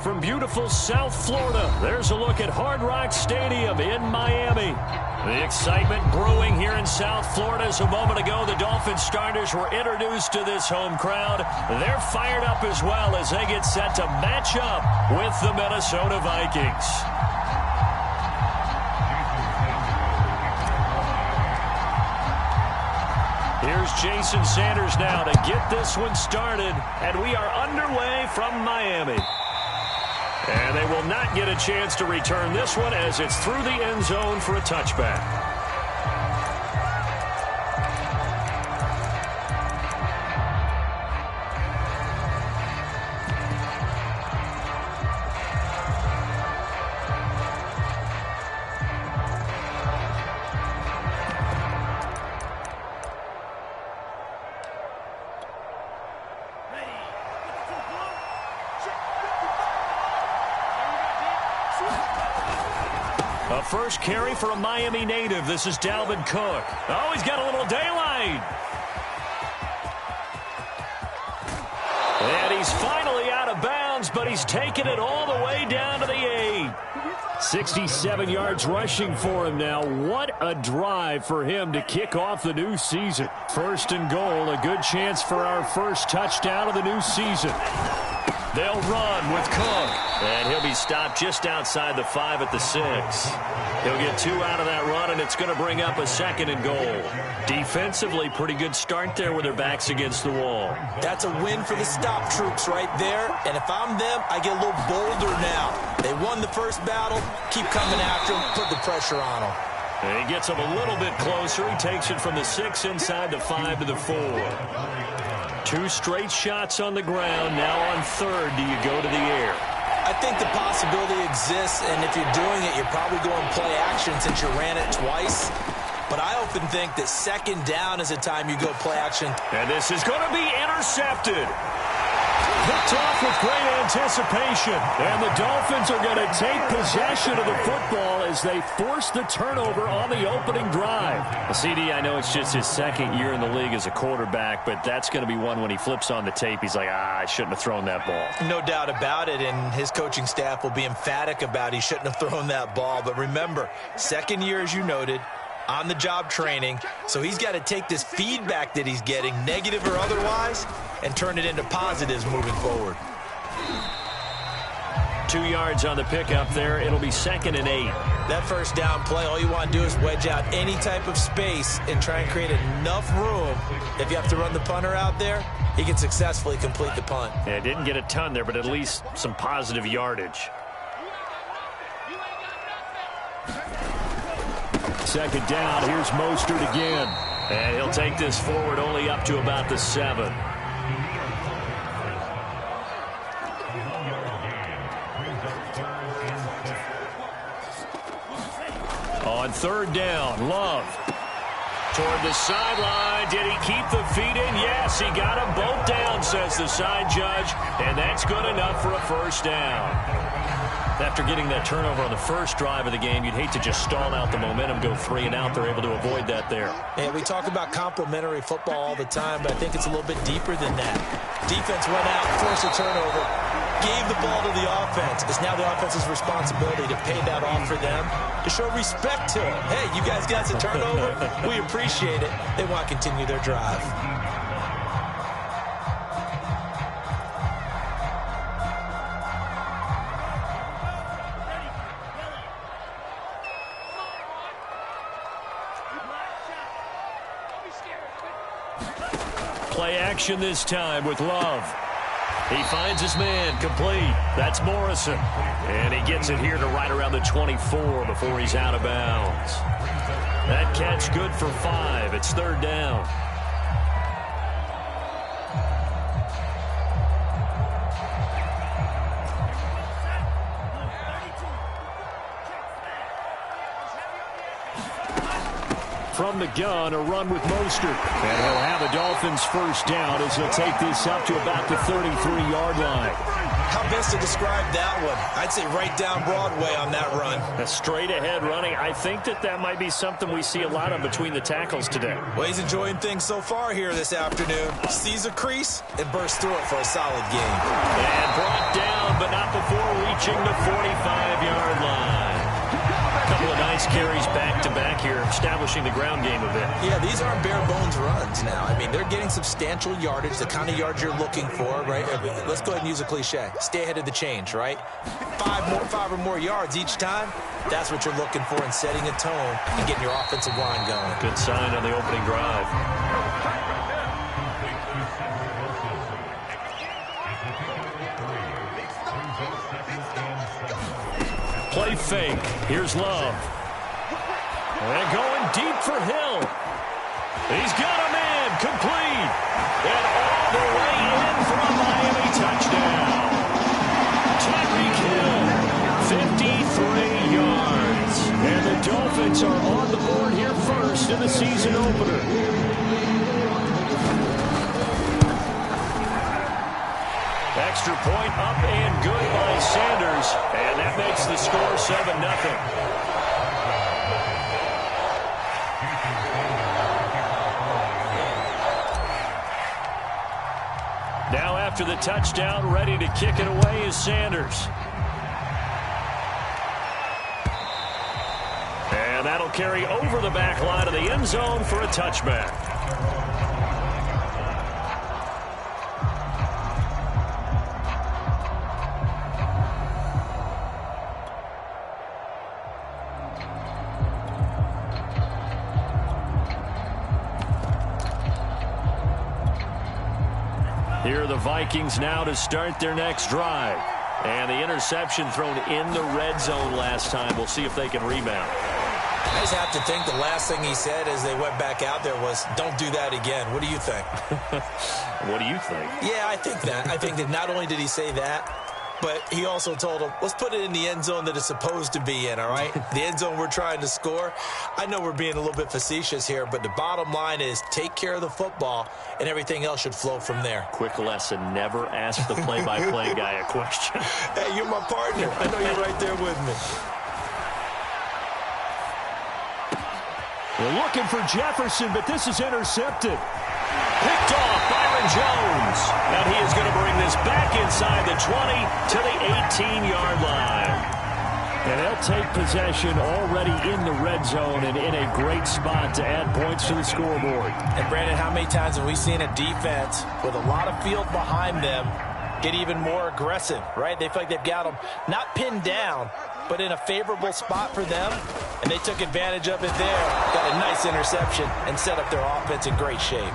From beautiful South Florida, there's a look at Hard Rock Stadium in Miami. The excitement brewing here in South Florida as a moment ago the Dolphins starters were introduced to this home crowd. They're fired up as well as they get set to match up with the Minnesota Vikings. Here's Jason Sanders now to get this one started, and we are underway from Miami. And they will not get a chance to return this one as it's through the end zone for a touchback. A first carry for a Miami native. This is Dalvin Cook. Oh, he's got a little daylight. And he's finally out of bounds, but he's taken it all the way down to the 8. 67 yards rushing for him now. What a drive for him to kick off the new season. First and goal, a good chance for our first touchdown of the new season. They'll run with Cook. And he'll be stopped just outside the 5 at the 6. He'll get 2 out of that run, and it's going to bring up a second and goal. Defensively, pretty good start there with their backs against the wall. That's a win for the stop troops right there. And if I'm them, I get a little bolder now. They won the first battle. Keep coming after them. Put the pressure on them. And he gets them a little bit closer. He takes it from the 6 inside the 5 to the 4. 2 straight shots on the ground. Now on third, do you go to the air? I think the possibility exists, and if you're doing it, you're probably going play action since you ran it twice. But I often think that second down is a time you go play action. And this is going to be intercepted. Picked off with great anticipation. And the Dolphins are going to take possession of the football as they force the turnover on the opening drive. Well, CD, I know it's just his second year in the league as a quarterback, but that's going to be one when he flips on the tape. He's like, I shouldn't have thrown that ball. No doubt about it, and his coaching staff will be emphatic about he shouldn't have thrown that ball. But remember, second year, as you noted, on-the-job training, so he's got to take this feedback that he's getting, negative or otherwise, and turn it into positives moving forward. 2 yards on the pickup there. It'll be second and 8. That first down play, all you want to do is wedge out any type of space and try and create enough room. If you have to run the punter out there, he can successfully complete the punt. Yeah, didn't get a ton there, but at least some positive yardage. Second down, here's Mostert again. And he'll take this forward only up to about the 7. On third down, Love. Toward the sideline. Did he keep the feet in? Yes, he got them both down, says the side judge. And that's good enough for a first down. After getting that turnover on the first drive of the game, you'd hate to just stall out the momentum, go 3 and out. They're able to avoid that there. Yeah, we talk about complementary football all the time, but I think it's a little bit deeper than that. Defense went out, forced a turnover, gave the ball to the offense. It's now the offense's responsibility to pay that off for them, to show respect to them. Hey, you guys got the turnover. We appreciate it. They want to continue their drive. Play action this time with Love. He finds his man, complete. That's Morrison. And he gets it here to right around the 24 before he's out of bounds. That catch good for 5. It's 3rd down. From the gun, a run with Mostert. And he'll have a Dolphins first down as he'll take this up to about the 33-yard line. How best to describe that one? I'd say right down Broadway on that run. A straight-ahead running. I think that might be something we see a lot of between the tackles today. Well, he's enjoying things so far here this afternoon. Sees a crease and bursts through it for a solid game. And brought down, but not before reaching the 45-yard line. A couple of nice carries back-to-back here, establishing the ground game a bit. Yeah, these aren't bare-bones runs now. I mean, they're getting substantial yardage, the kind of yards you're looking for, right? Let's go ahead and use a cliche. Stay ahead of the change, right? 5 or more yards each time. That's what you're looking for in setting a tone and getting your offensive line going. Good sign on the opening drive. Play fake. Here's Love. And going deep for Hill. He's got a man complete. And all the way in for a Miami touchdown. Tyreek Hill, 53 yards. And the Dolphins are on the board here first in the season opener. Extra point up and good by Sanders. And that makes the score 7-0. Now after the touchdown, ready to kick it away is Sanders. And that'll carry over the back line of the end zone for a touchback. Here are the Vikings now to start their next drive. And the interception thrown in the red zone last time. We'll see if they can rebound. I just have to think the last thing he said as they went back out there was, don't do that again. What do you think? What do you think? Yeah, I think that. I think that not only did he say that, but he also told him, let's put it in the end zone that it's supposed to be in, all right? The end zone we're trying to score. I know we're being a little bit facetious here, but the bottom line is take care of the football, and everything else should flow from there. Quick lesson, never ask the play-by-play guy a question. Hey, you're my partner. I know you're right there with me. We're looking for Jefferson, but this is intercepted. Picked off Byron Jones. And he is going to bring this back inside the 20 to the 18-yard line. And they'll take possession already in the red zone and in a great spot to add points to the scoreboard. And, Brandon, how many times have we seen a defense with a lot of field behind them get even more aggressive, right? They feel like they've got them not pinned down, but in a favorable spot for them, and they took advantage of it there. Got a nice interception and set up their offense in great shape.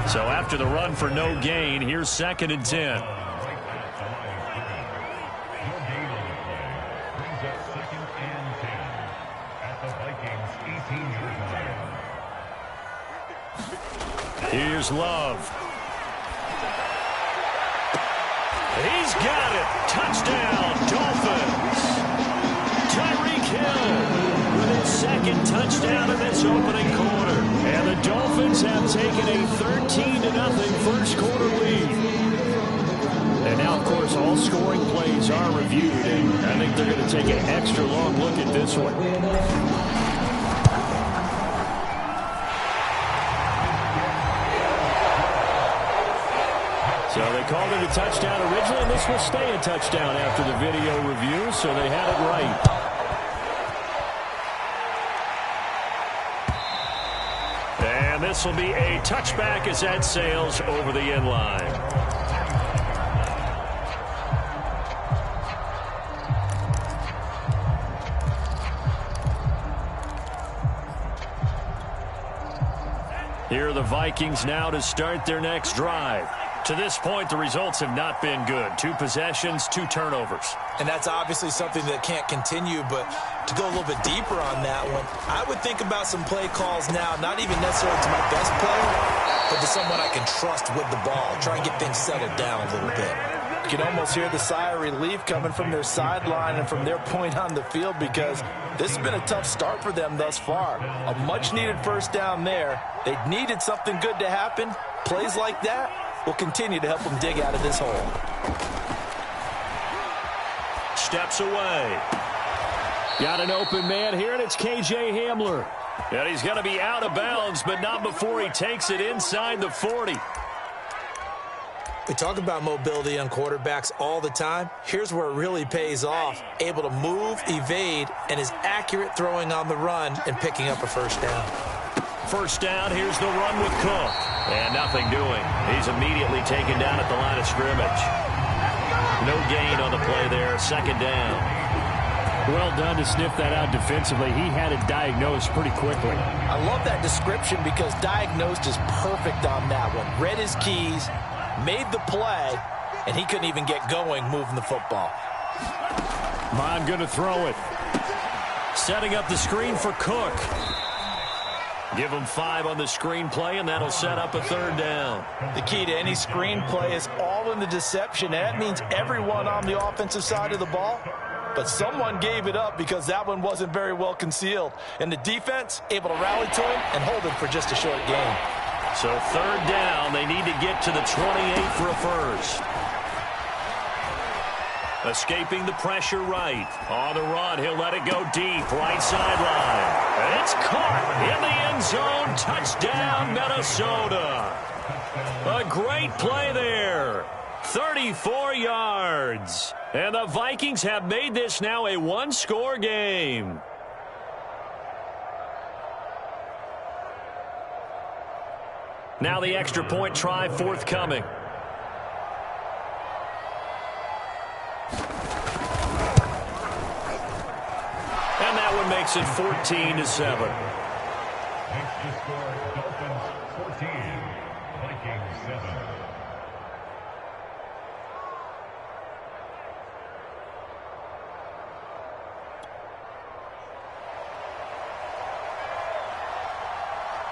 So after the run for no gain, here's 2nd and 10. Here's Love. He's got it. Touchdown, Dolphins. Tyreek Hill with his 2nd touchdown in this opening quarter. And the Dolphins have taken a 13-0 first quarter lead. And now, of course, all scoring plays are reviewed, and I think they're going to take an extra long look at this one. So they called it a touchdown originally, and this will stay a touchdown after the video review, so they had it right. And this will be a touchback as that sails over the end line. Here are the Vikings now to start their next drive. To this point, the results have not been good. 2 possessions, 2 turnovers. And that's obviously something that can't continue, but to go a little bit deeper on that one, I would think about some play calls now, not even necessarily to my best player, but to someone I can trust with the ball. Try and get things settled down a little bit. You can almost hear the sigh of relief coming from their sideline and from their point on the field because this has been a tough start for them thus far. A much-needed first down there. They needed something good to happen. Plays like that will continue to help them dig out of this hole. Steps away. Got an open man here, and it's K.J. Hamler. And he's going to be out of bounds, but not before he takes it inside the 40. We talk about mobility on quarterbacks all the time. Here's where it really pays off. Able to move, evade, and is accurate throwing on the run and picking up a first down. First down, here's the run with Cook. And nothing doing. He's immediately taken down at the line of scrimmage. No gain on the play there. Second down. Well done to sniff that out defensively. He had it diagnosed pretty quickly. I love that description because diagnosed is perfect on that one. Read his keys, made the play, and he couldn't even get going moving the football. Mon going to throw it. Setting up the screen for Cook. Give him 5 on the screenplay, and that'll set up a third down. The key to any screenplay is all in the deception. That means everyone on the offensive side of the ball. But someone gave it up because that one wasn't very well concealed. And the defense able to rally to him and hold him for just a short gain. So third down, they need to get to the 28 for a first. Escaping the pressure right. On the run, he'll let it go deep. Right sideline. And it's caught in the end zone. Touchdown, Minnesota. A great play there. 34 yards. And the Vikings have made this now a one-score game. Now the extra point try forthcoming. And that one makes it 14-7. Extra score, Dolphins 14, Vikings 7.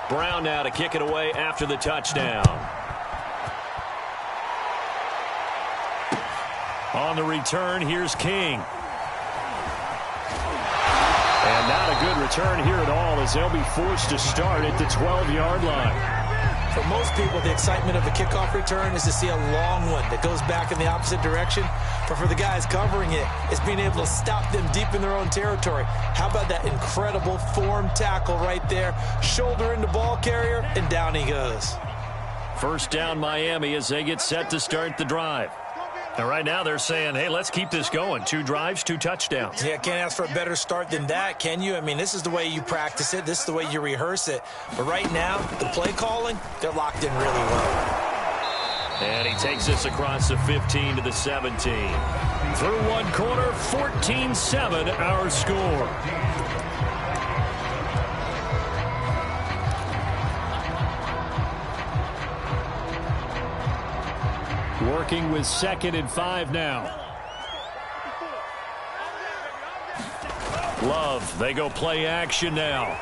Brown now to kick it away after the touchdown. On the return, here's King. And not a good return here at all as they'll be forced to start at the 12-yard line. For most people, the excitement of a kickoff return is to see a long one that goes back in the opposite direction. But for the guys covering it, it's being able to stop them deep in their own territory. How about that incredible form tackle right there? Shoulder into ball carrier, and down he goes. First down, Miami, as they get set to start the drive. And right now they're saying, hey, let's keep this going. 2 drives, 2 touchdowns. Yeah, can't ask for a better start than that, can you? I mean, this is the way you practice it. This is the way you rehearse it. But right now, the play calling, they're locked in really well. And he takes this across the 15 to the 17. Through one quarter, 14-7 our score. Working with 2nd and 5 now. Love, they go play action now.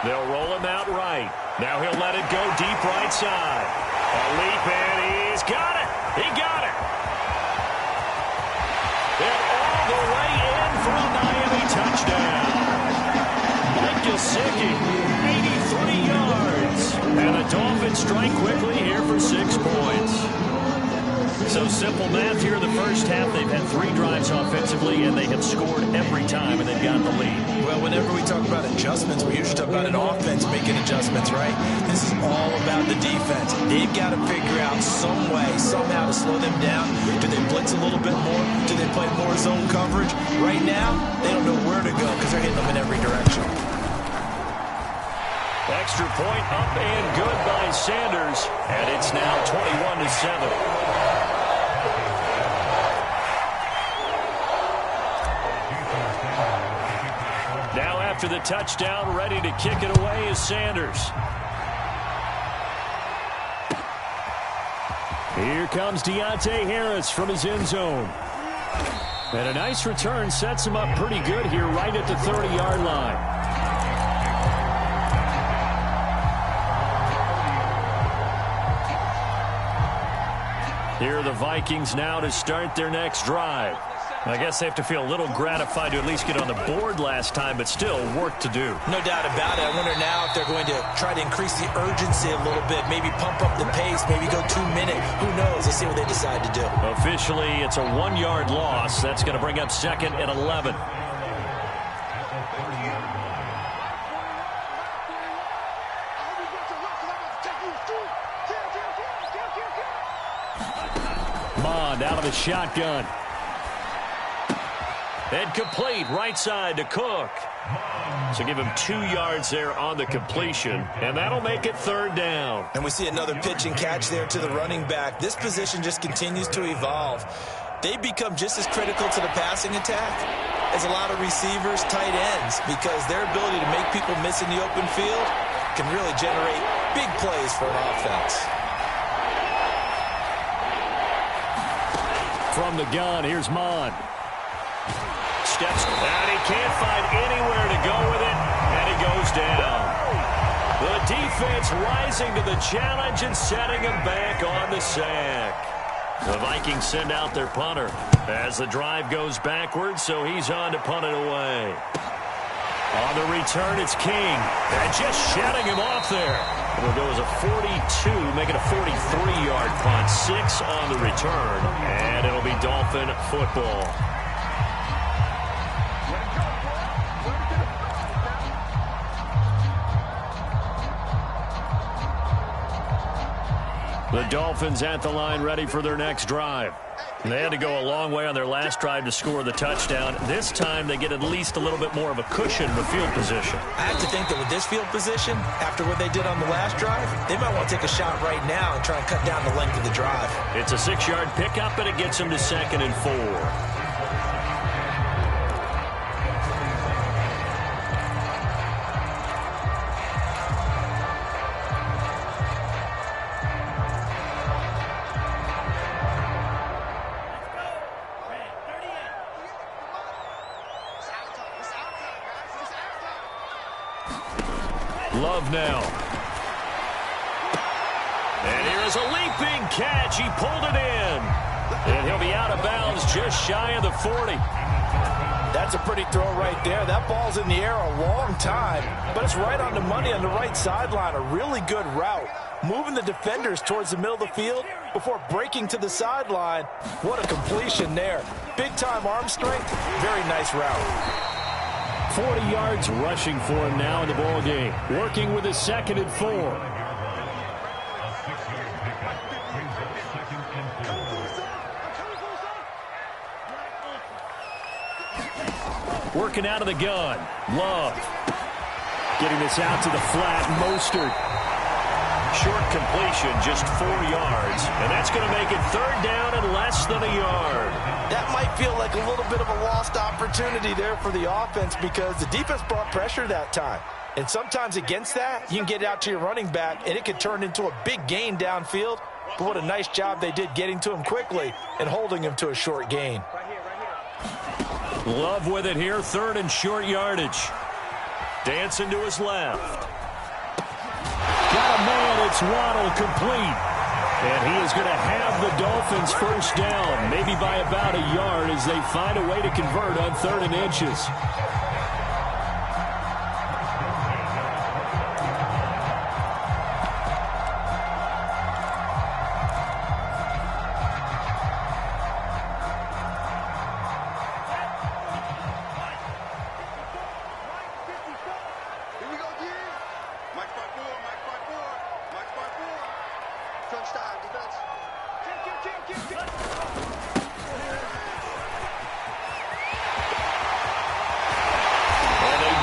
They'll roll him out right. Now he'll let it go deep right side. A leap, and he's got it. He got it. And all the way in for a Miami touchdown. Mike Gesicki, 83 yards. And the Dolphins strike quickly here for 6 points. So simple math here in the first half. They've had 3 drives offensively, and they have scored every time, and they've gotten the lead. Well, whenever we talk about adjustments, we usually talk about an offense making adjustments, right? This is all about the defense. They've got to figure out some way, somehow to slow them down. Do they blitz a little bit more? Do they play more zone coverage? Right now, they don't know where to go because they're hitting them in every direction. Extra point up and good by Sanders, and it's now 21-7. Now after the touchdown, ready to kick it away is Sanders. Here comes Deontay Harris from his end zone. And a nice return sets him up pretty good here right at the 30-yard line. Here are the Vikings now to start their next drive. I guess they have to feel a little gratified to at least get on the board last time, but still work to do. No doubt about it. I wonder now if they're going to try to increase the urgency a little bit, maybe pump up the pace, maybe go 2 minute. Who knows? Let's see what they decide to do. Officially, it's a 1-yard loss. That's going to bring up 2nd and 11. Mond out of the shotgun. And complete right side to Cook. So give him 2 yards there on the completion, and that'll make it 3rd down. And we see another pitch and catch there to the running back. This position just continues to evolve. They become just as critical to the passing attack as a lot of receivers, tight ends, because their ability to make people miss in the open field can really generate big plays for an offense. From the gun, here's Mond. Steps, and he can't find anywhere to go with it, and he goes down. The defense rising to the challenge and setting him back on the sack. The Vikings send out their punter as the drive goes backwards, so he's on to punt it away. On the return, it's King, and just shutting him off there. It'll go as a 42, make it a 43-yard punt, 6 on the return, and it'll be Dolphin football. The Dolphins at the line ready for their next drive. They had to go a long way on their last drive to score the touchdown. This time they get at least a little bit more of a cushion with field position. I have to think that with this field position, after what they did on the last drive, they might want to take a shot right now and try and cut down the length of the drive. It's a 6-yard pickup, and it gets them to 2nd and 4. Love now. And here is a leaping catch. He pulled it in. And he'll be out of bounds just shy of the 40. That's a pretty throw right there. That ball's in the air a long time, but it's right on the money on the right sideline. A really good route. Moving the defenders towards the middle of the field before breaking to the sideline. What a completion there. Big-time arm strength. Very nice route. 40 yards rushing for him now in the ball game. Working with his 2nd and 4. Working out of the gun. Love. Getting this out to the flat. Mostert. Short completion, just 4 yards. And that's going to make it 3rd down and less than a yard. That might feel like a little bit of a lost opportunity there for the offense because the defense brought pressure that time. And sometimes against that, you can get it out to your running back, and it could turn into a big gain downfield. But what a nice job they did getting to him quickly and holding him to a short gain. Love with it here, 3rd and short yardage. Dancing to his left. Got a man, it's Waddle, complete. And he is going to have the Dolphins first down, maybe by about a yard as they find a way to convert on 3rd and inches.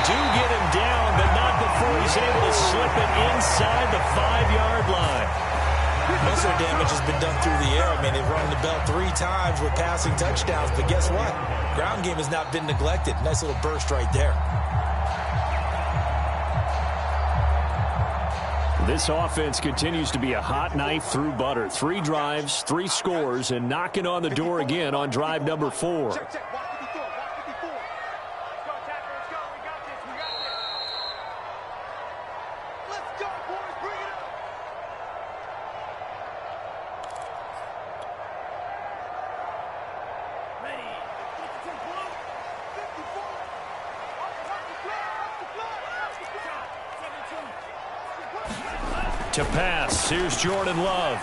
Get him down, but not before he's able to slip it inside the 5-yard line. Most of their damage has been done through the air. I mean, they've rung the bell 3 times with passing touchdowns, but guess what? Ground game has not been neglected. Nice little burst right there. This offense continues to be a hot knife through butter. 3 drives, 3 scores, and knocking on the door again on drive number 4. To pass, here's Jordan Love.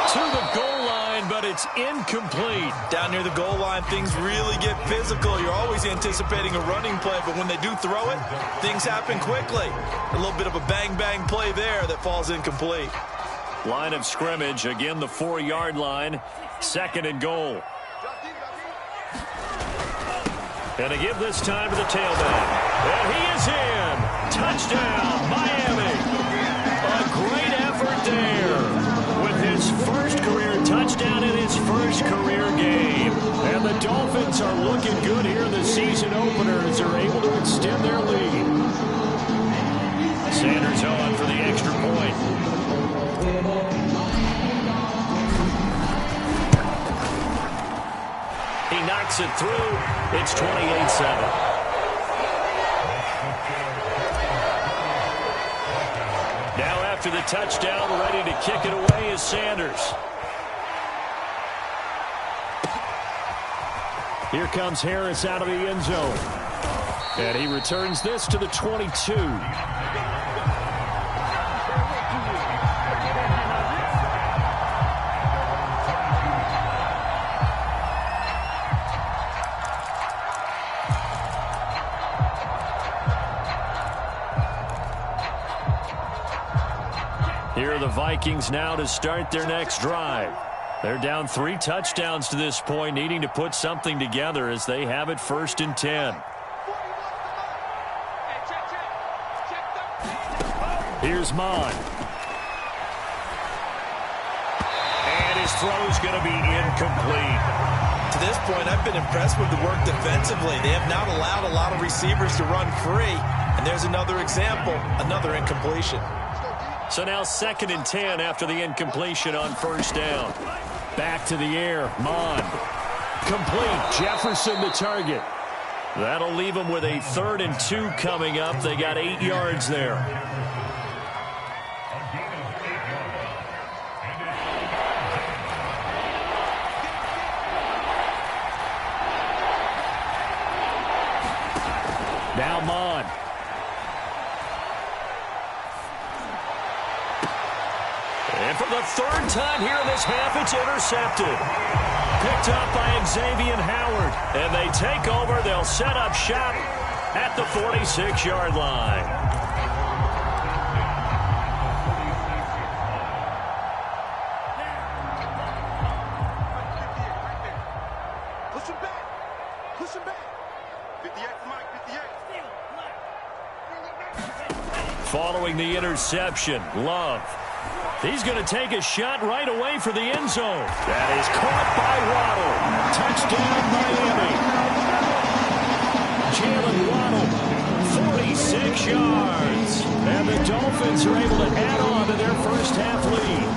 To the goal line, but it's incomplete. Down near the goal line, things really get physical. You're always anticipating a running play, but when they do throw it, things happen quickly. A little bit of a bang-bang play there that falls incomplete. Line of scrimmage, again the 4-yard line, 2nd and goal. And to give this time to the tailback. And he is in. Touchdown, Miami. A great effort there with his first career touchdown in his first career game. And the Dolphins are looking good here in the season opener as they're able to extend their lead. Sanders on for the extra point. He knocks it through. It's 28-7. Now after the touchdown, ready to kick it away is Sanders. Here comes Harris out of the end zone. And he returns this to the 22. Here are the Vikings now to start their next drive. They're down 3 touchdowns to this point, needing to put something together as they have it 1st and 10. Here's Mon. And his throw's going to be incomplete. To this point, I've been impressed with the work defensively. They have not allowed a lot of receivers to run free. And there's another example, another incompletion. So now 2nd and 10 after the incompletion on 1st down. Back to the air. Mon. Complete. Jefferson the target. That'll leave them with a 3rd and 2 coming up. They got 8 yards there. Now Mon. And for the 3rd time here in this half, it's intercepted. Picked up by Xavier Howard. And they take over. They'll set up shop at the 46-yard line. Push him back. Push him back. 58 for Mike, 58. Following the interception, Love. He's going to take a shot right away for the end zone. That is caught by Waddle. Touchdown, Miami. Jalen Waddle, 46 yards. And the Dolphins are able to add on to their first half lead.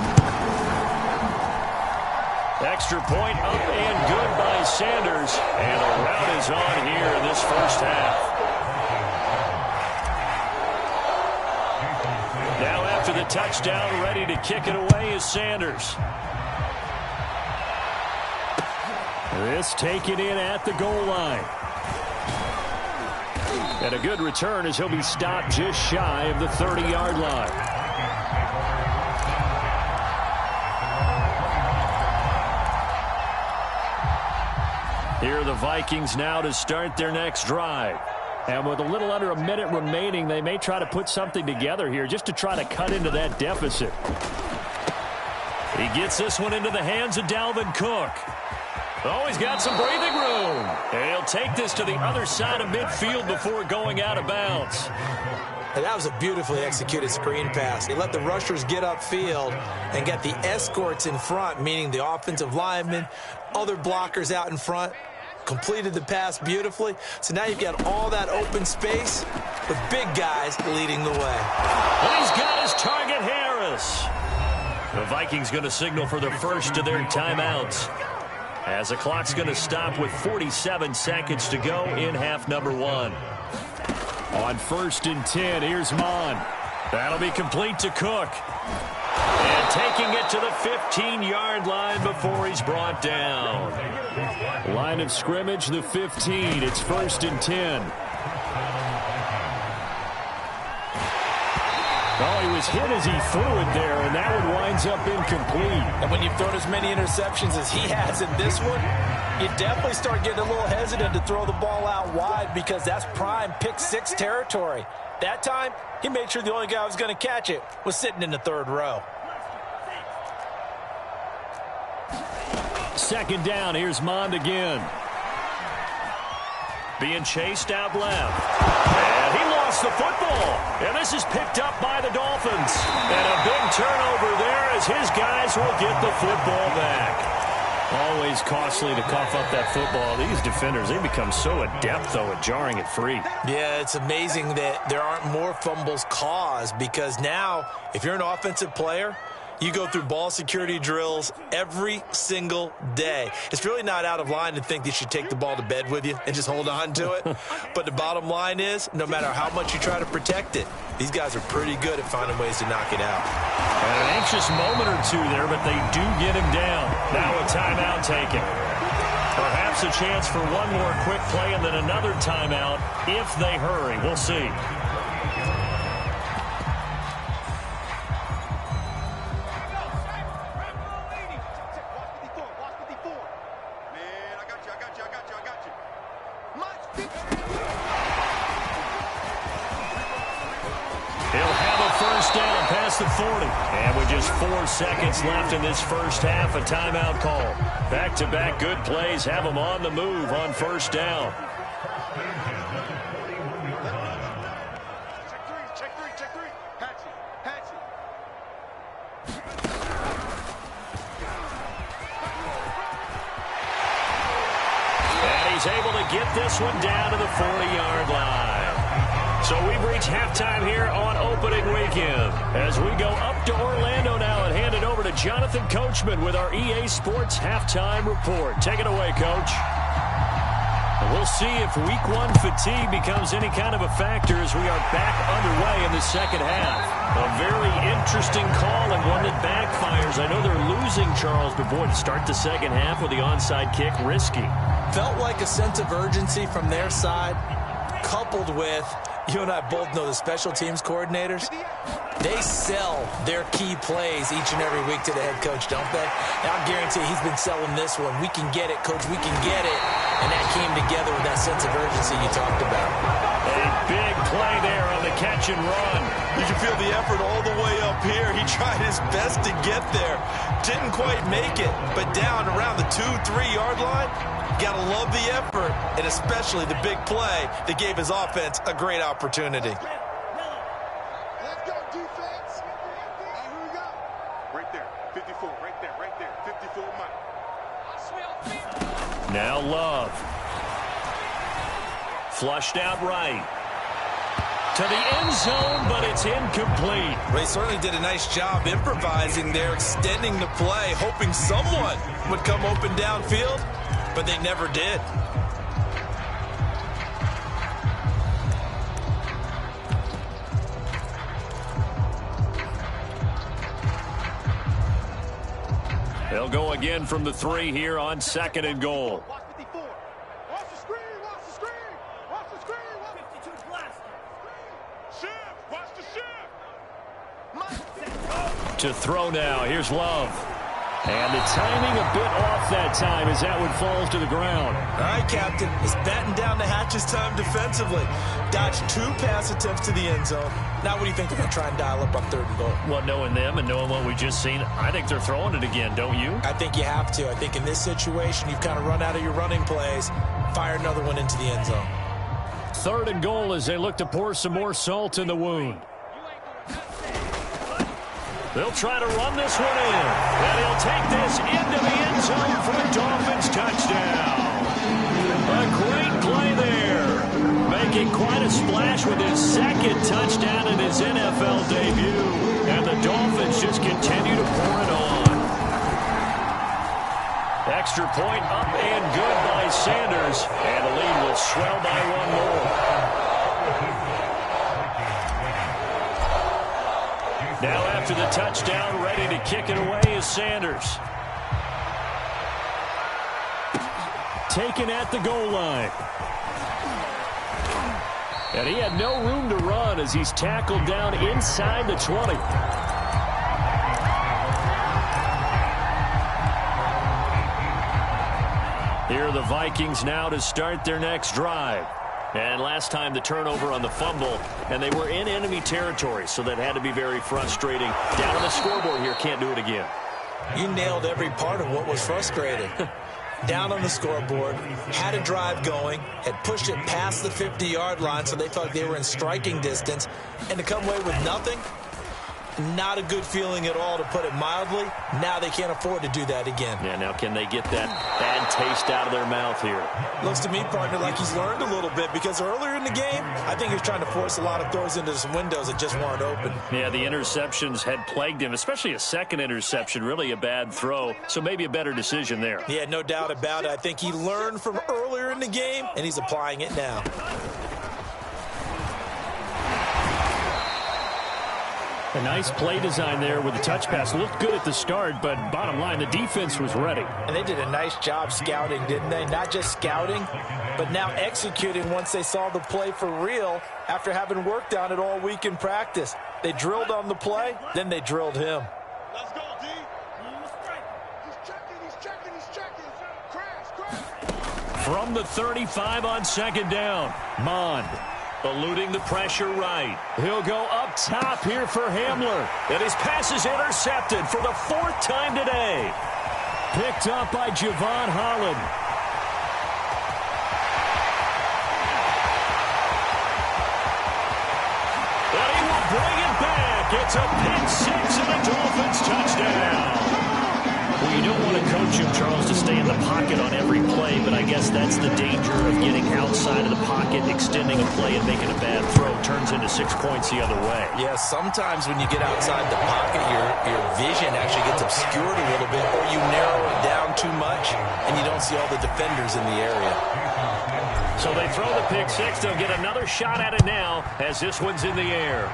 Extra point up and good by Sanders. And a rout is on here in this first half. Now after the touchdown, ready to kick it away is Sanders. This taken in at the goal line. And a good return as he'll be stopped just shy of the 30-yard line. Here are the Vikings now to start their next drive. And with a little under a minute remaining, they may try to put something together here just to try to cut into that deficit. He gets this one into the hands of Dalvin Cook. Oh, he's got some breathing room. And he'll take this to the other side of midfield before going out of bounds. And that was a beautifully executed screen pass. He let the rushers get upfield and get the escorts in front, meaning the offensive linemen, other blockers out in front. Completed the pass beautifully. So now you've got all that open space with big guys leading the way. And he's got his target, Harris. The Vikings going to signal for the first of their timeouts, as the clock's going to stop with 47 seconds to go in half number 1. On 1st and 10, here's Mon. That'll be complete to Cook. And taking it to the 15-yard line before he's brought down. Line of scrimmage, the 15. It's 1st and 10. Oh, he was hit as he threw it there, and that one winds up incomplete. And when you've thrown as many interceptions as he has in this one, you definitely start getting a little hesitant to throw the ball out wide because that's prime pick-6 territory. That time, he made sure the only guy who was going to catch it was sitting in the 3rd row. 2nd down, here's Mond again. Being chased out left. And he lost the football. And this is picked up by the Dolphins. And a big turnover there as his guys will get the football back. Always costly to cough up that football. These defenders, they become so adept, though, at jarring it free. Yeah, it's amazing that there aren't more fumbles caused because now, if you're an offensive player, you go through ball security drills every single day. It's really not out of line to think that you should take the ball to bed with you and just hold on to it. But the bottom line is, no matter how much you try to protect it, these guys are pretty good at finding ways to knock it out. And an anxious moment or two there, but they do get him down. Now a timeout taken. Perhaps a chance for one more quick play and then another timeout if they hurry. We'll see. The 40. And with just 4 seconds left in this first half, a timeout call. Back-to-back good plays have them on the move on 1st down. Check three. Hatch it. And he's able to get this one down to the 40-yard line. So we've reached halftime here on opening weekend as we go up to Orlando now and hand it over to Jonathan Coachman with our EA Sports Halftime Report. Take it away, Coach. And we'll see if Week 1 fatigue becomes any kind of a factor as we are back underway in the second half. A very interesting call and one that backfires. I know they're losing, Charles, but boy, to start the second half with the onside kick, risky. Felt like a sense of urgency from their side, coupled with, you and I both know the special teams coordinators, they sell their key plays each and every week to the head coach, don't they? Now, I guarantee he's been selling this one. We can get it, Coach. We can get it. And that came together with that sense of urgency you talked about. A big play there on the catch and run. You can feel the effort all the way up here. He tried his best to get there. Didn't quite make it, but down around the 2-3-yard line, gotta love the effort, and especially the big play that gave his offense a great opportunity. Let's go, defense. Here we go. Right there. 54. Right there. 54 Mike. Now Love. Flushed out right. To the end zone, but it's incomplete. They certainly did a nice job improvising there, extending the play, hoping someone would come open downfield, but they never did. They'll go again from the 3 here on 2nd and goal. Watch 54. Watch the screen. Watch the screen. Watch the screen. 52 blast. Shift. Watch the shift. To throw now. Here's Love. And the timing a bit off that time as that one falls to the ground. All right, Captain. It's batten down the hatches time defensively. Dodged 2 pass attempts to the end zone. Now what do you think they're going to try and dial up on 3rd and goal? Well, knowing them and knowing what we just seen, I think they're throwing it again, don't you? I think you have to. I think in this situation, you've kind of run out of your running plays. Fire another one into the end zone. 3rd and goal as they look to pour some more salt in the wound. They'll try to run this one in. And he'll take this into the end zone for the Dolphins touchdown. A great play there. Making quite a splash with his 2nd touchdown in his NFL debut. And the Dolphins just continue to pour it on. Extra point up and good by Sanders. And the lead will swell by 1 more. Now after the touchdown, ready to kick it away is Sanders. Taken at the goal line. And he had no room to run as he's tackled down inside the 20. Here are the Vikings now to start their next drive. And last time the turnover on the fumble, and they were in enemy territory, so that had to be very frustrating. Down on the scoreboard here, can't do it again. You nailed every part of what was frustrating. Down on the scoreboard, had a drive going, had pushed it past the 50-yard line, so they felt like they were in striking distance, and to come away with nothing, not a good feeling at all, to put it mildly. Now they can't afford to do that again. Yeah, now can they get that bad taste out of their mouth here? Looks to me, partner, like he's learned a little bit, because earlier in the game, I think he was trying to force a lot of throws into some windows that just weren't open. Yeah, the interceptions had plagued him, especially a 2nd interception, really a bad throw, so maybe a better decision there. Yeah, no doubt about it. I think he learned from earlier in the game, and he's applying it now. A nice play design there with the touch pass. Looked good at the start, but bottom line, the defense was ready. And they did a nice job scouting, didn't they? Not just scouting, but now executing once they saw the play for real after having worked on it all week in practice. They drilled on the play, then they drilled him. Let's go, D. He's checking. Crash. From the 35 on 2nd down, Mond. Eluding the pressure right. He'll go up top here for Hamler. And his pass is intercepted for the 4th time today. Picked up by Javon Holland. And he will bring it back. It's a pick 6 and a Dolphins touchdown. Well, you don't want to coach him, Charles, to stay in the pocket on every play, but I guess that's the danger of getting outside of the pocket, extending a play, and making a bad throw. Turns into 6 points the other way. Yeah, sometimes when you get outside the pocket, your vision actually gets obscured a little bit, or you narrow it down too much, and you don't see all the defenders in the area. So they throw the pick 6. They'll get another shot at it now as this one's in the air.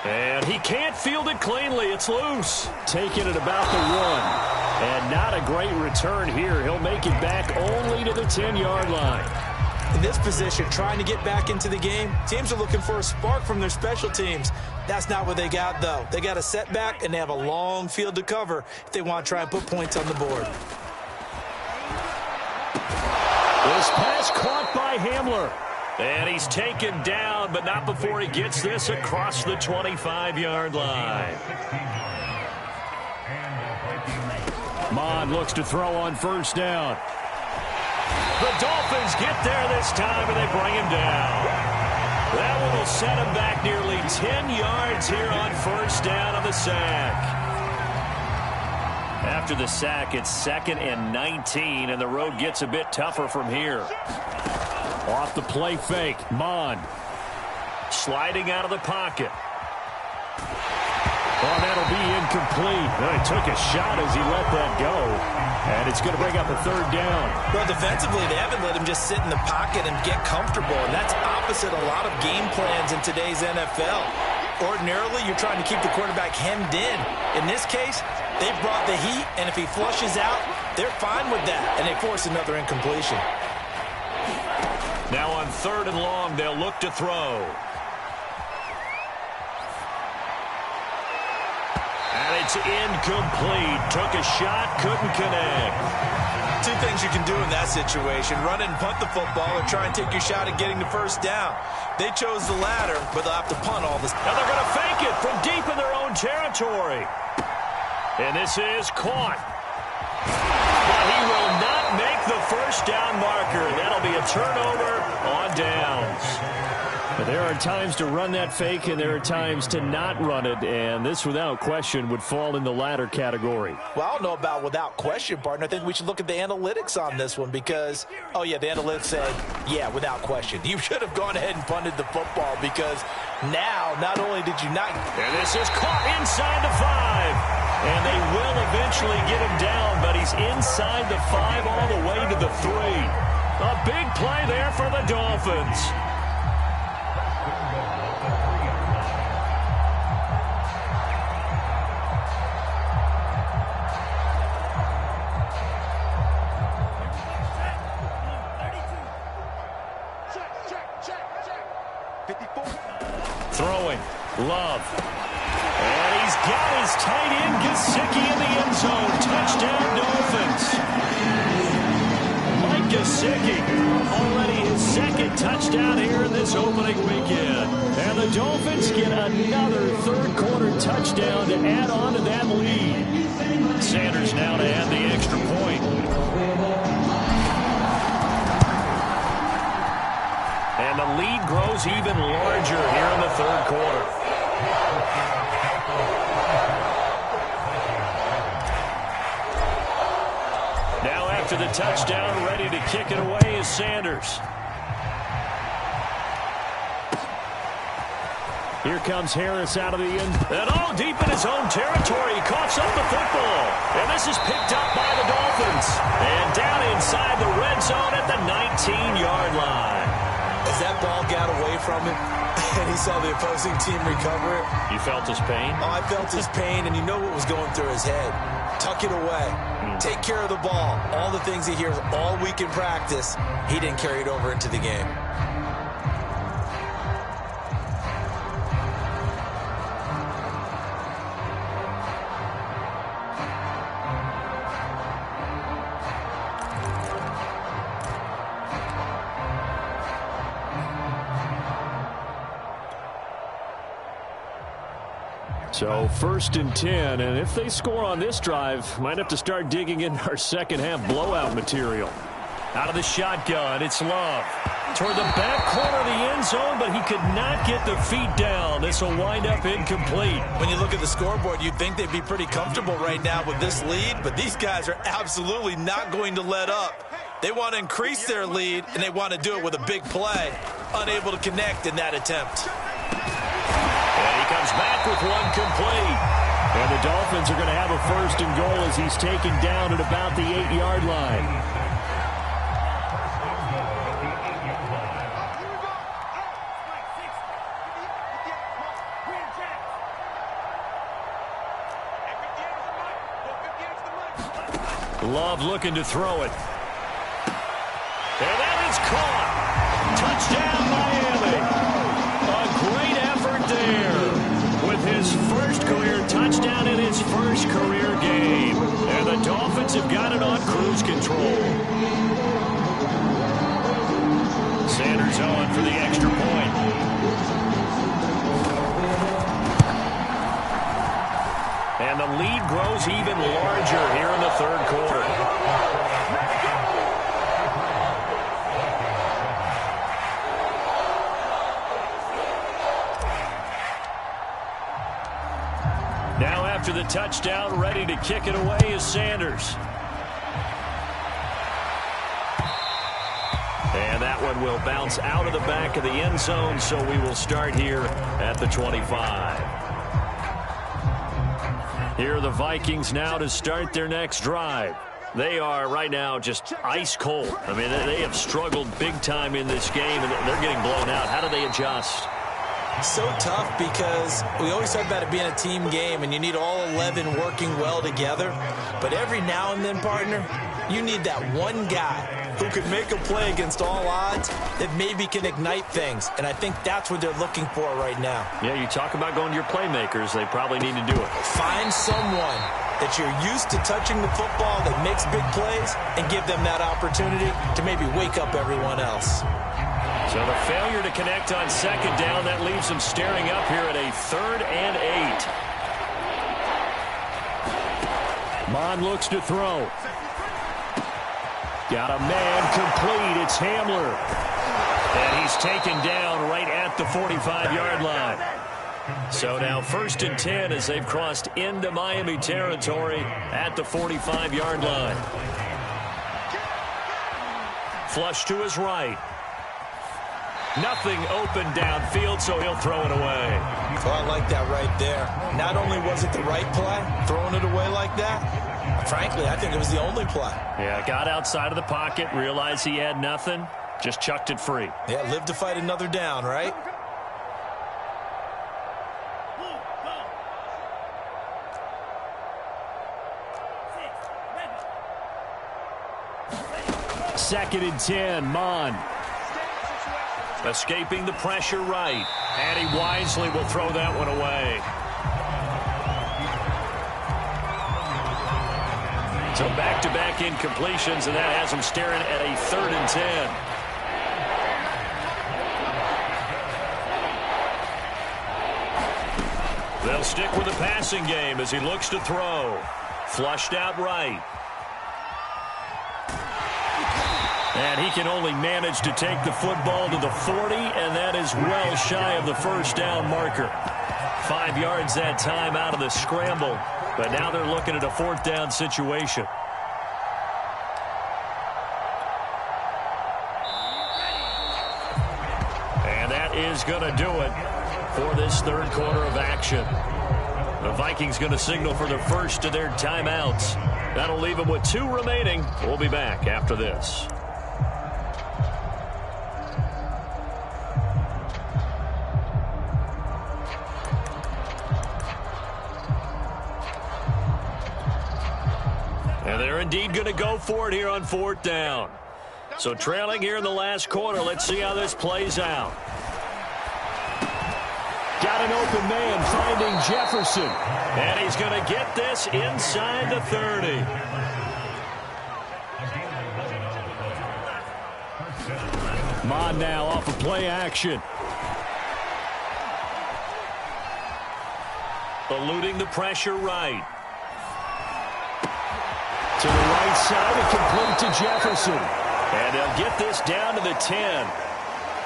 And he can't field it cleanly. It's loose. Taking it about the 1. And not a great return here. He'll make it back only to the 10-yard line. In this position, trying to get back into the game, teams are looking for a spark from their special teams. That's not what they got, though. They got a setback, and they have a long field to cover if they want to try and put points on the board. This pass caught by Hamler. And he's taken down, but not before he gets this across the 25-yard line. Mond looks to throw on 1st down. The Dolphins get there this time, and they bring him down. That one will set him back nearly 10 yards here on 1st down on the sack. After the sack, it's 2nd and 19, and the road gets a bit tougher from here. Off the play fake, Mond. Sliding out of the pocket. Oh, that'll be incomplete. He took a shot as he let that go. And it's going to bring up a 3rd down. Well, defensively, they haven't let him just sit in the pocket and get comfortable. And that's opposite a lot of game plans in today's NFL. Ordinarily, you're trying to keep the quarterback hemmed in. In this case, they brought the heat, and if he flushes out, they're fine with that. And they force another incompletion. Now on 3rd and long, they'll look to throw. And It's incomplete. Took a shot, couldn't connect. Two things you can do in that situation: run and punt the football, or try and take your shot at getting the first down. They chose the latter, but they'll have to punt all this. Now they're going to fake it from deep in their own territory. And this is caught. But he will not make the first down marker. That'll be a turnover on downs. But there are times to run that fake, and there are times to not run it, and this, without question, would fall in the latter category. Well, I don't know about without question, partner. I think we should look at the analytics on this one because, oh, yeah, the analytics said, yeah, without question. You should have gone ahead and punted the football because now, not only did you not... And this is caught inside the 5. And they will eventually get him down, but he's inside the 5 all the way to the 3. A big play there for the Dolphins. Throwing, Love. And he's got his tight end, Gesicki, in the end zone. Touchdown, Dolphins. Mike Gesicki, already his second touchdown here in this opening weekend. And the Dolphins get another third-quarter touchdown to add on to that lead. Sanders now to add the extra point. And the lead grows even larger here in the third quarter. Now after the touchdown, ready to kick it away is Sanders. Here comes Harris out of the end. And all deep in his own territory. He coughs up the football. And this is picked up by the Dolphins. And down inside the red zone at the 19-yard line. As that ball got away from him and he saw the opposing team recover it. You felt his pain? Oh, I felt his pain, and you know what was going through his head. Tuck it away. Take care of the ball. All the things he hears all week in practice, he didn't carry it over into the game. So 1st and 10, and if they score on this drive, might have to start digging in our second half blowout material. Out of the shotgun, it's Love. Toward the back corner of the end zone, but he could not get the feet down. This will wind up incomplete. When you look at the scoreboard, you'd think they'd be pretty comfortable right now with this lead, but these guys are absolutely not going to let up. They want to increase their lead, and they want to do it with a big play. Unable to connect in that attempt. Comes back with one complete. And the Dolphins are going to have a 1st and goal as he's taken down at about the 8-yard line. Love looking to throw it. And that is caught. Touchdown, Miami. A great effort there. His first career touchdown in his first career game. And the Dolphins have got it on cruise control. Sanders on for the extra point. And the lead grows even larger here in the third quarter. Now after the touchdown, ready to kick it away is Sanders. And that one will bounce out of the back of the end zone, so we will start here at the 25. Here are the Vikings now to start their next drive. They are right now just ice cold. I mean, they have struggled big time in this game, and they're getting blown out. How do they adjust? So tough because we always talk about it being a team game and you need all 11 working well together. But every now and then, partner, you need that one guy who can make a play against all odds that maybe can ignite things. And I think that's what they're looking for right now. Yeah, you talk about going to your playmakers. They probably need to do it. Find someone that you're used to touching the football that makes big plays and give them that opportunity to maybe wake up everyone else. So the failure to connect on second down, that leaves them staring up here at a 3rd and 8. Mon looks to throw. Got a man complete. It's Hamler. And he's taken down right at the 45-yard line. So now 1st and 10 as they've crossed into Miami territory at the 45-yard line. Flush to his right. Nothing open downfield, so he'll throw it away. So I like that right there. Not only was it the right play, throwing it away like that, frankly, I think it was the only play. Yeah, got outside of the pocket, realized he had nothing, just chucked it free. Yeah, live to fight another down, right? Second and 10, Mon. Escaping the pressure right. And he wisely will throw that one away. So back-to-back incompletions, and that has him staring at a 3rd and 10. They'll stick with the passing game as he looks to throw. Flushed out right. And he can only manage to take the football to the 40, and that is well shy of the first down marker. 5 yards that time out of the scramble, but now they're looking at a 4th down situation. And that is going to do it for this 3rd quarter of action. The Vikings going to signal for the first of their timeouts. That'll leave them with 2 remaining. We'll be back after this. And they're indeed going to go for it here on 4th down. So trailing here in the last quarter, let's see how this plays out. Got an open man finding Jefferson. And he's going to get this inside the 30. Mon now off of play action. Eluding the pressure right. To the right side and complete to Jefferson. And they'll get this down to the 10.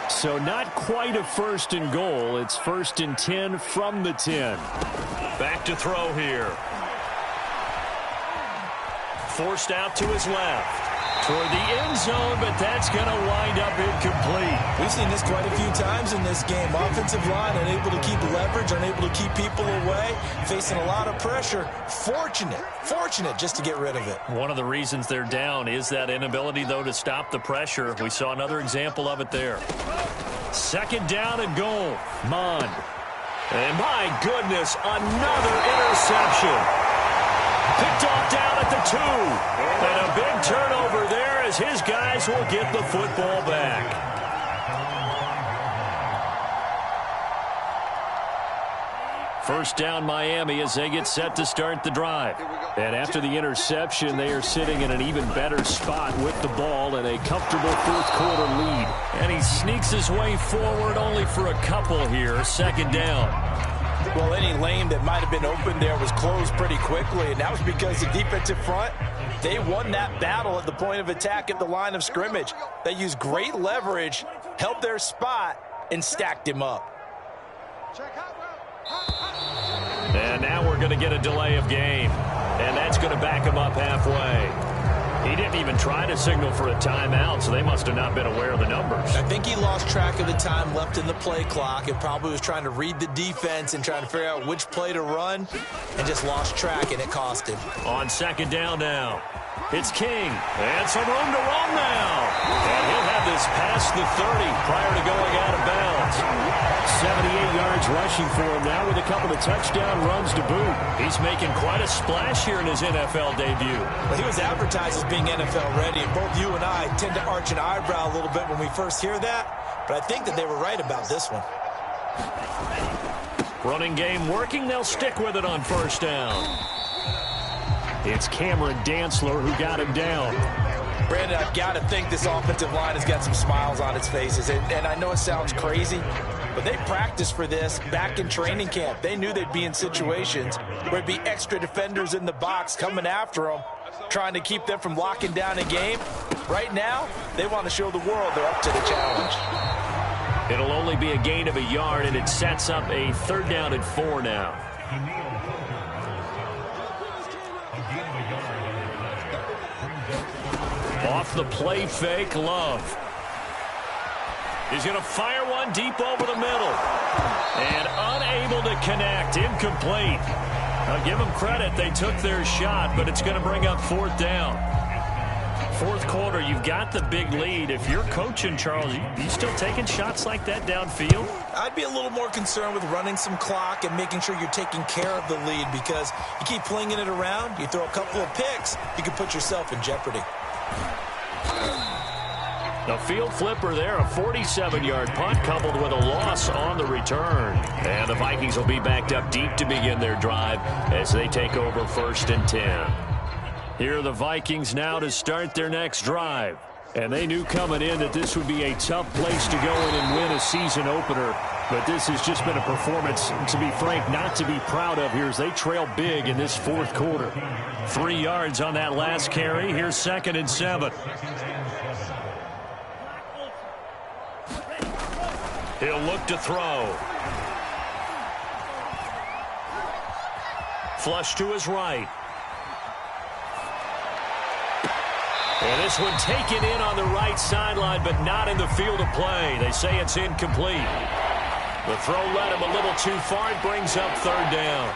So not quite a 1st and goal. It's 1st and 10 from the 10. Back to throw here. Forced out to his left. Toward the end zone, but that's going to wind up incomplete. We've seen this quite a few times in this game. Offensive line unable to keep leverage, unable to keep people away, facing a lot of pressure. Fortunate just to get rid of it. One of the reasons they're down is that inability, though, to stop the pressure. We saw another example of it there. 2nd down and goal. Mon. And my goodness, another interception. Picked off down at the 2. And a big turnover there as his guys will get the football back. First down Miami as they get set to start the drive. And after the interception, they are sitting in an even better spot with the ball and a comfortable 4th quarter lead. And he sneaks his way forward only for a couple here. 2nd down. Well, any lane that might have been open there was closed pretty quickly, and that was because the defensive front, they won that battle at the point of attack at the line of scrimmage. They used great leverage, held their spot, and stacked him up. And now we're going to get a delay of game, and that's going to back him up halfway. He didn't even try to signal for a timeout, so they must have not been aware of the numbers. I think he lost track of the time left in the play clock and probably was trying to read the defense and trying to figure out which play to run and just lost track, and it cost him. On 2nd down now, it's King. And some room to run now. And he'll have this past the 30 prior to going out of bounds. 78 yards rushing for him now with a couple of touchdown runs to boot. He's making quite a splash here in his NFL debut. Well, he was advertised as being NFL ready, and both you and I tend to arch an eyebrow a little bit when we first hear that, but I think that they were right about this one. Running game working. They'll stick with it on first down. It's Cameron Dantzler who got him down. Brandon, I've got to think this offensive line has got some smiles on its faces. And I know it sounds crazy, but they practiced for this back in training camp. They knew they'd be in situations where there'd be extra defenders in the box coming after them, trying to keep them from locking down a game. Right now, they want to show the world they're up to the challenge. It'll only be a gain of a yard, and it sets up a 3rd down and 4 now. Off the play fake, Love. He's going to fire one deep over the middle. And unable to connect, incomplete. I'll give them credit, they took their shot, but it's going to bring up 4th down. 4th quarter, you've got the big lead. If you're coaching, Charles, you still taking shots like that downfield? I'd be a little more concerned with running some clock and making sure you're taking care of the lead, because you keep flinging it around, you throw a couple of picks, you can put yourself in jeopardy. A field flipper there, a 47-yard punt coupled with a loss on the return. And the Vikings will be backed up deep to begin their drive as they take over 1st and 10. Here are the Vikings now to start their next drive. And they knew coming in that this would be a tough place to go in and win a season opener. But this has just been a performance, to be frank, not to be proud of here as they trail big in this 4th quarter. 3 yards on that last carry. Here's 2nd and 7. He'll look to throw. Flush to his right. And this one taken in on the right sideline, but not in the field of play. They say it's incomplete. The throw led him a little too far. It brings up 3rd down.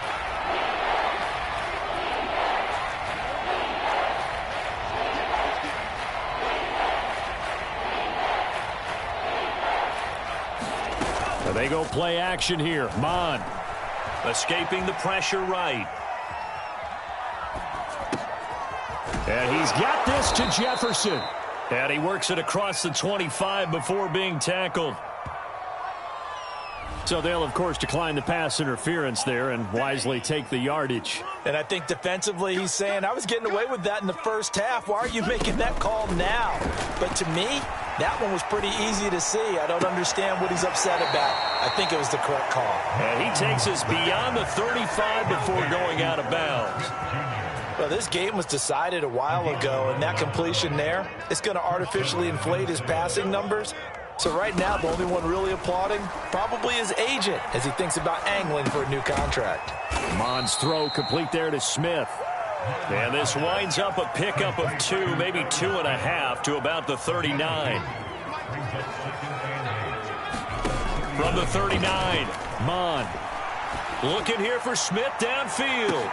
And they go play action here. Mon escaping the pressure right. And he's got this to Jefferson. And he works it across the 25 before being tackled. So they'll, of course, decline the pass interference there and wisely take the yardage. And I think defensively he's saying, I was getting away with that in the first half. Why are you making that call now? But to me, that one was pretty easy to see. I don't understand what he's upset about. I think it was the correct call. And he takes us beyond the 35 before going out of bounds. Well, this game was decided a while ago, and that completion there, it's going to artificially inflate his passing numbers. So right now, the only one really applauding probably his agent as he thinks about angling for a new contract. Mon's throw complete there to Smith. And this winds up a pickup of 2, maybe 2.5 to about the 39. From the 39, Mon looking here for Smith downfield.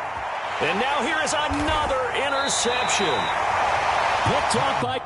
And now here is another interception. Picked off by